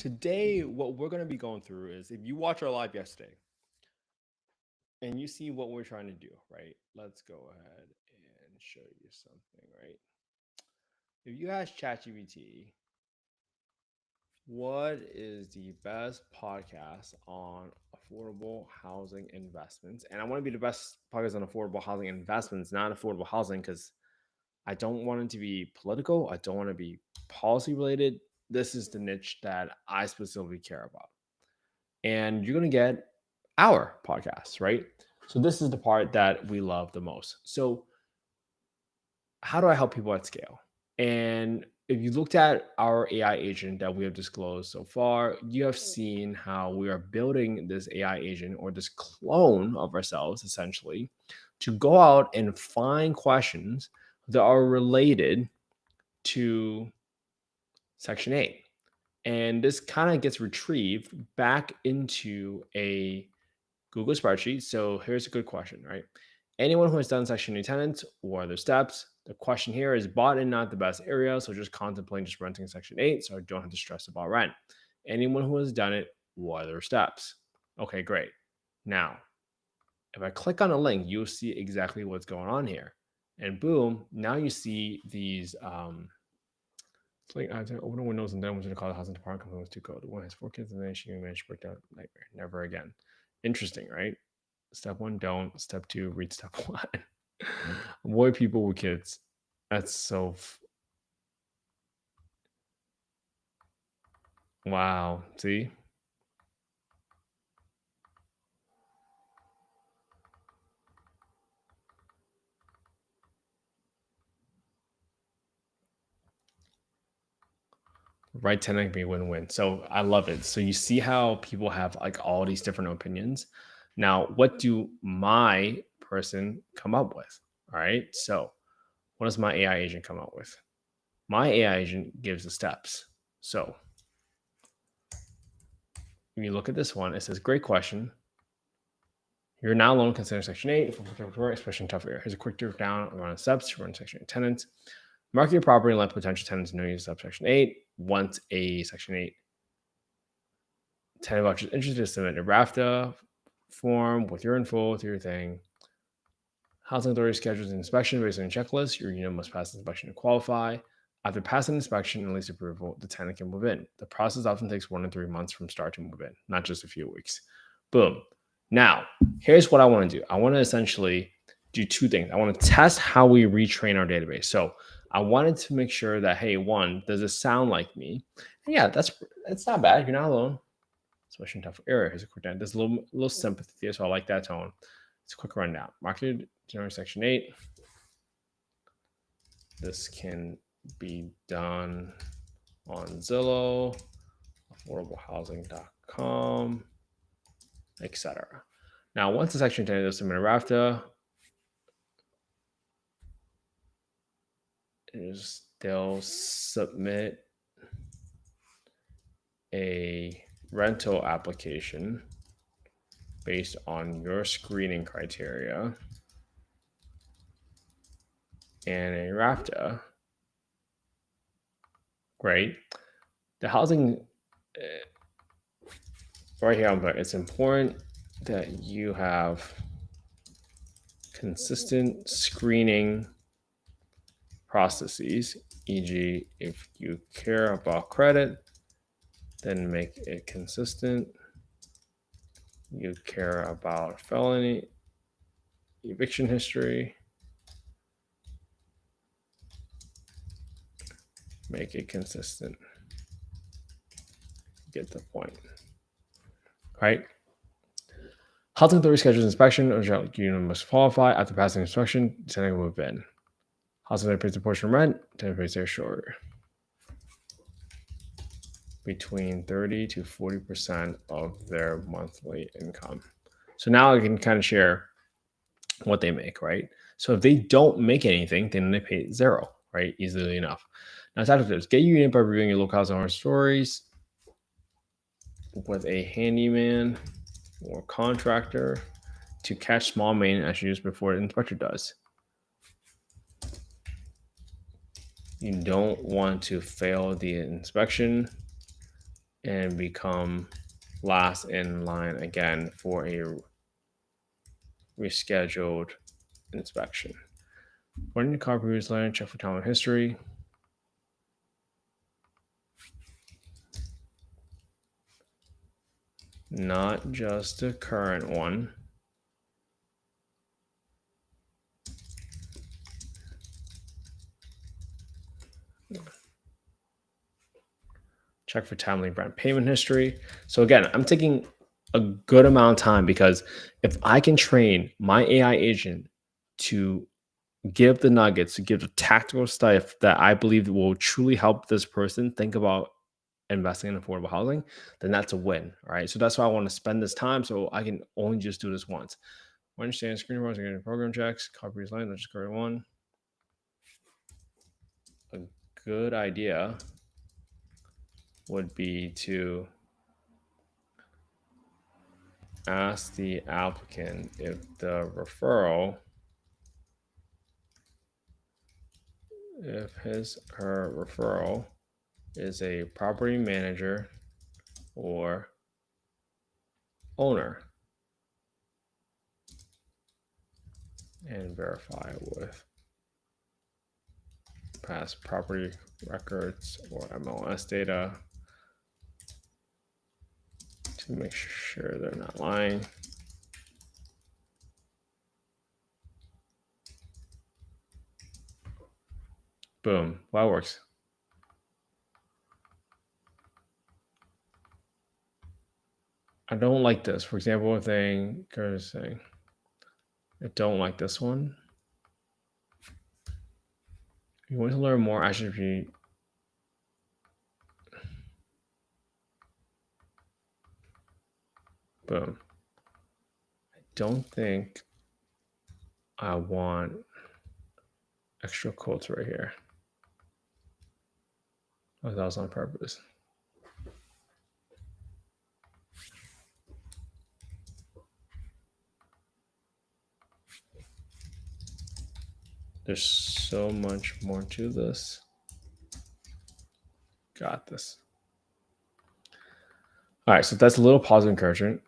Today, what we're going to be going through is if you watch our live yesterday and you see what we're trying to do, right? Let's go ahead and show you something, right? If you ask ChatGPT, what is the best podcast on affordable housing investments? And I want to be the best podcast on affordable housing investments, not affordable housing, because I don't want it to be political. I don't want to be policy related. This is the niche that I specifically care about. And you're going to get our podcast, right? So this is the part that we love the most. So how do I help people at scale? And if you looked at our AI agent that we have disclosed so far, you have seen how we are building this AI agent or this clone of ourselves essentially to go out and find questions that are related to Section 8. And this kind of gets retrieved back into a Google spreadsheet. So here's a good question, right? Anyone who has done Section 8 tenants, what are their steps? The question here is bought in not the best area, so just contemplating just renting Section 8, so I don't have to stress about rent. Anyone who has done it, what are their steps? Okay, great. Now, if I click on a link, you'll see exactly what's going on here. And boom, now you see these it's like I open the windows and then went to the call the housing department company was too cold. One has 4 kids and then she managed to break down nightmare. Never again. Interesting, right? Step one, don't. Step two, read step one. Avoid people with kids. That's so. Wow. See? Right tenant can be win-win. So I love it. So you see how people have like all these different opinions. Now, what do my person come up with? All right. So what does my AI agent come up with? My AI agent gives the steps. So when you look at this one, it says, great question. You're now alone considering Section 8, especially in tough area. Here's a quick drill down around the steps to run Section 8 tenants. Market your property and let potential tenants know you Section 8. Once a Section 8 tenant voucher is interested, submit a RAFTA form with your info, with your thing. Housing authority schedules an inspection based on a checklist. Your unit must pass the inspection to qualify. After passing inspection and lease approval, the tenant can move in. The process often takes 1 to 3 months from start to move in, not just a few weeks. Boom. Now, here's what I want to do. I want to essentially do two things. I want to test how we retrain our database. So I wanted to make sure that, hey, one, does it sound like me? And yeah, that's not bad. You're not alone, especially in tough area. Here's a quick down. There's a little sympathy there, so I like that tone. It's a quick rundown. Marketed general Section 8. This can be done on Zillow, affordablehousing.com, etc. Now, once the Section 10 is submitted RAFTA, they'll submit a rental application based on your screening criteria and a RAFTA. Great. The housing right here, it's important that you have consistent screening processes, e.g., if you care about credit, then make it consistent. You care about felony, eviction history, make it consistent. Get the point, right? Housing authority schedules inspection. Unit must qualify. After passing inspection, tenant will move in. Housing authority pays a portion of rent. Tenant pays their share. Between 30 to 40% of their monthly income. So now I can kind of share what they make, right? So if they don't make anything, then they pay zero, right? Easily enough. Now, side effects: get your unit by reviewing your local housing horror stories with a handyman or contractor to catch small maintenance issues before the inspector does. You don't want to fail the inspection and become last in line again for a rescheduled inspection. When your car previous line, check for time and history. Not just the current one. Check for timely brand payment history. So again, I'm taking a good amount of time because if I can train my AI agent to give the nuggets, to give the tactical stuff that I believe will truly help this person think about investing in affordable housing, then that's a win. All right. So that's why I want to spend this time so I can only just do this once. Understand screen reports and getting program checks, copy these lines, that's just correct one. A good idea would be to ask the applicant if the referral, if his her referral is a property manager or owner, and verify with past property records or MLS data to make sure they're not lying. Boom. Well, that works. I don't like this. For example, saying, I don't like this one. You want to learn more, I should be. Boom. I don't think I want extra quotes right here. Oh, that was on purpose. There's so much more to this. Got this. All right, so that's a little positive encouragement.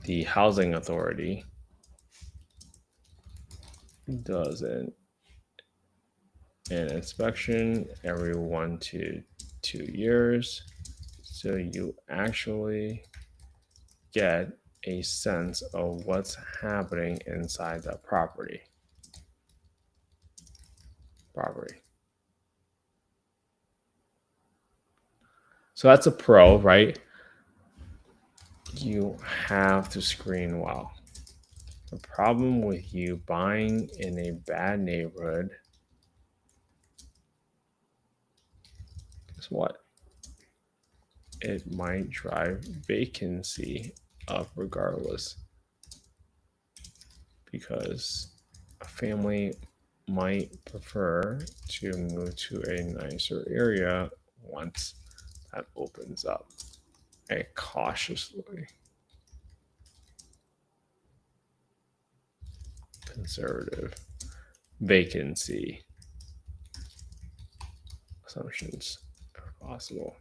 The housing authority does an inspection every 1 to 2 years. So you actually get a sense of what's happening inside the property. So that's a pro, right? You have to screen well. The problem with you buying in a bad neighborhood, guess what? It might drive vacancy up regardless, because a family might prefer to move to a nicer area once that opens up. And cautiously conservative vacancy assumptions if possible.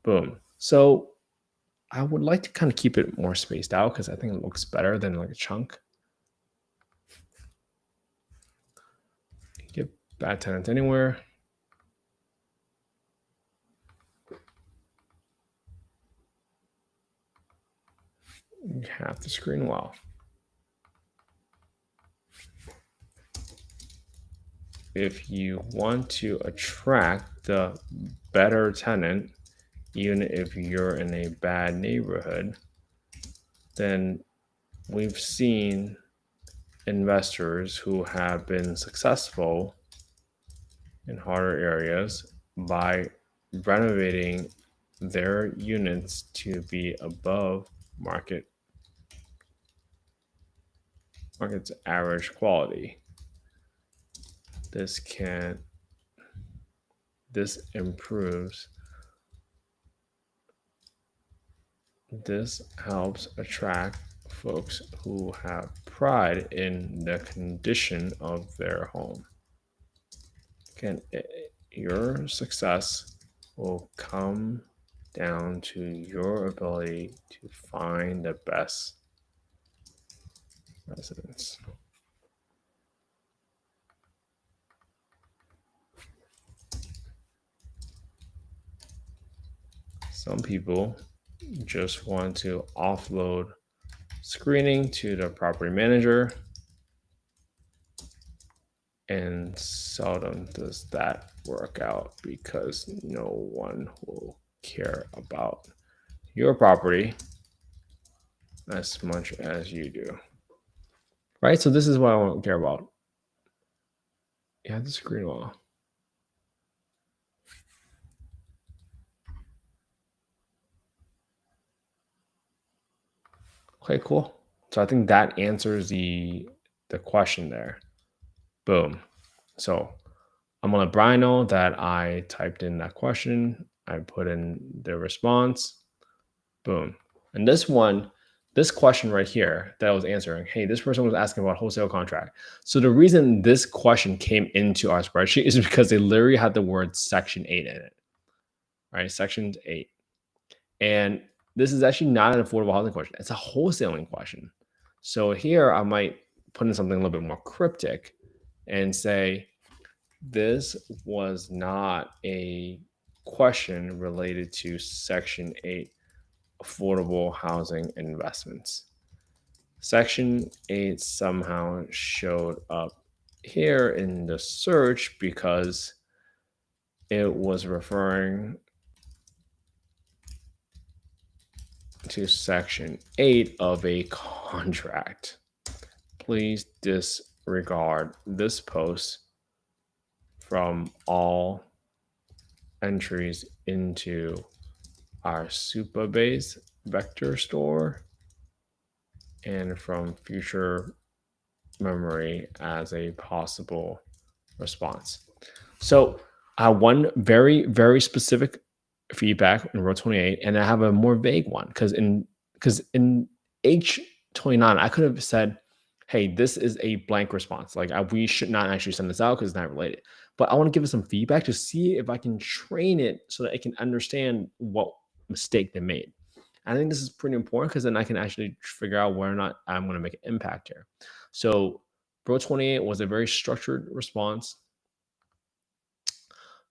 Boom. So I would like to kind of keep it more spaced out because I think it looks better than like a chunk. Get bad tenants anywhere. You have to screen well. If you want to attract the better tenant, even if you're in a bad neighborhood, then we've seen investors who have been successful in harder areas by renovating their units to be above market's average quality. This can This helps attract folks who have pride in the condition of their home. Your success will come down to your ability to find the best residence. Some people just want to offload screening to the property manager, and seldom does that work out because no one will care about your property as much as you do. Right? So this is what I won't care about. You have the screen wall. Okay, cool. So I think that answers the question there. Boom. So I'm gonna let Brian know that I typed in that question. I put in the response. Boom. And this question right here that I was answering, hey, this person was asking about wholesale contract. So the reason this question came into our spreadsheet is because they literally had the word section 8 in it, right? Section 8. And this is actually not an affordable housing question. It's a wholesaling question. So here I might put in something a little bit more cryptic and say, this was not a question related to Section 8 affordable housing investments. Section 8 somehow showed up here in the search because it was referring to Section 8 of a contract. Please disregard this post from all entries into our Supabase vector store and from future memory as a possible response. So I have one very, very specific feedback in row 28, and I have a more vague one because in H29, I could have said, hey, this is a blank response. Like we should not actually send this out because it's not related. But I want to give it some feedback to see if I can train it so that it can understand what mistake they made. I think this is pretty important because then I can actually figure out whether or not I'm going to make an impact here. So row 28 was a very structured response.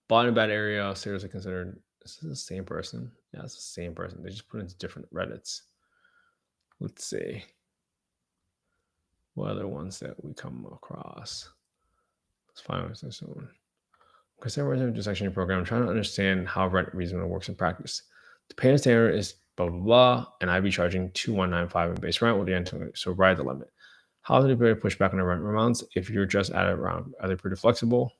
Bought in a bad area, seriously considered. Is this the same person? Yeah, it's the same person. They just put into different Reddits. Let's see. What other ones that we come across? Let's find this one. Consider intersection program. I'm trying to understand how rent reasonable works in practice. The payment standard is blah, blah, blah, and I'd be charging $2,195 in base rent with the end, so ride the limit. How do you push back on the rent amounts if you're just at it around? Are they pretty flexible?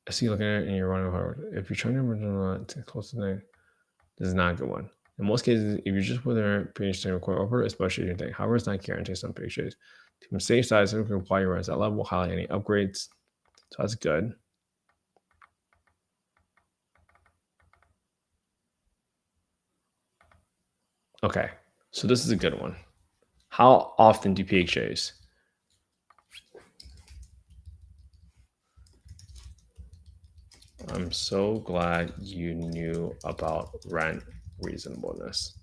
I see you looking at it and you're running hard. If you're trying to close to the name, this is not a good one. In most cases, if you're just within a page to record over, especially your thing. However, it's not guaranteed some pages. To save size, you can apply your rents at level, highlight any upgrades. So that's good. Okay, so this is a good one. How often do PHAs? I'm so glad you knew about rent reasonableness.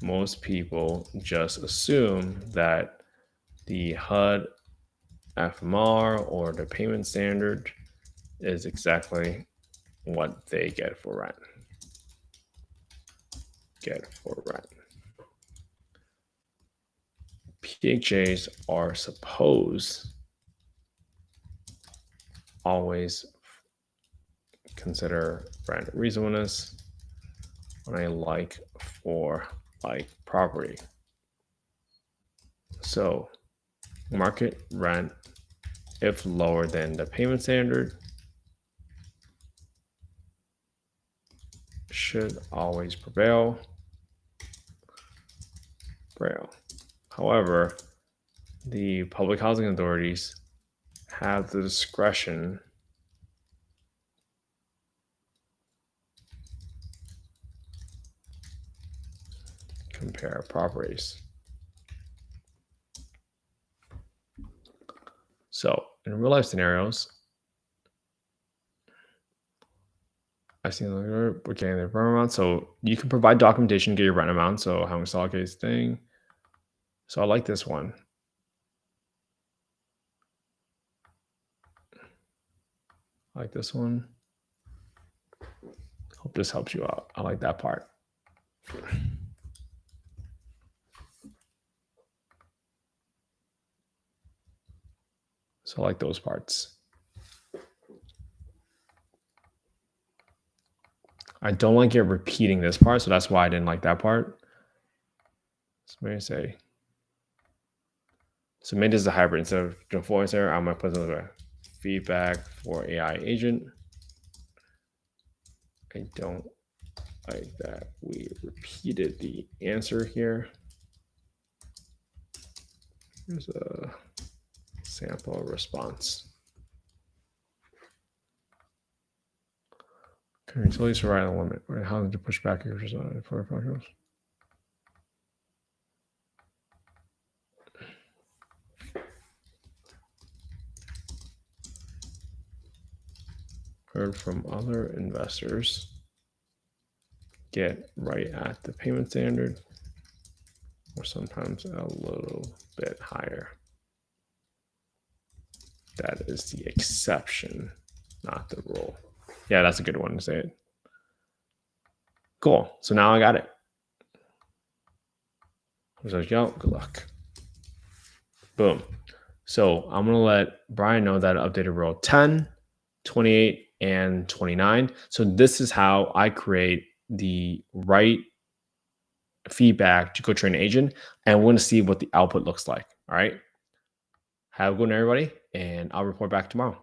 Most people just assume that the HUD FMR or the payment standard is exactly what they get for rent. PHAs are supposed always consider rent reasonableness on a like for like property. So market rent, if lower than the payment standard, should always prevail. However, the public housing authorities have the discretion compare properties. So in real life scenarios, I've seen we're getting the rent amount. So you can provide documentation to get your rent amount. So how much solid case thing. So I like this one. I like this one. Hope this helps you out. I like that part. So I like those parts. I don't like it repeating this part, so that's why I didn't like that part. So maybe say, so maybe this is a hybrid. Instead of the voice error, I'm gonna put another feedback for AI agent. I don't like that we repeated the answer here. Here's a sample response. Okay, utilities are right on the limit. Right, how did you push back your design for projects? Heard from other investors. Get right at the payment standard, or sometimes a little bit higher. That is the exception, not the rule. Yeah, that's a good one to say it. Cool. So now I got it. So, yo, good luck. Boom. So I'm going to let Brian know that I updated row 10, 28, and 29. So this is how I create the right feedback to go train an agent. And we're going to see what the output looks like. All right. Have a good one, everybody. And I'll report back tomorrow.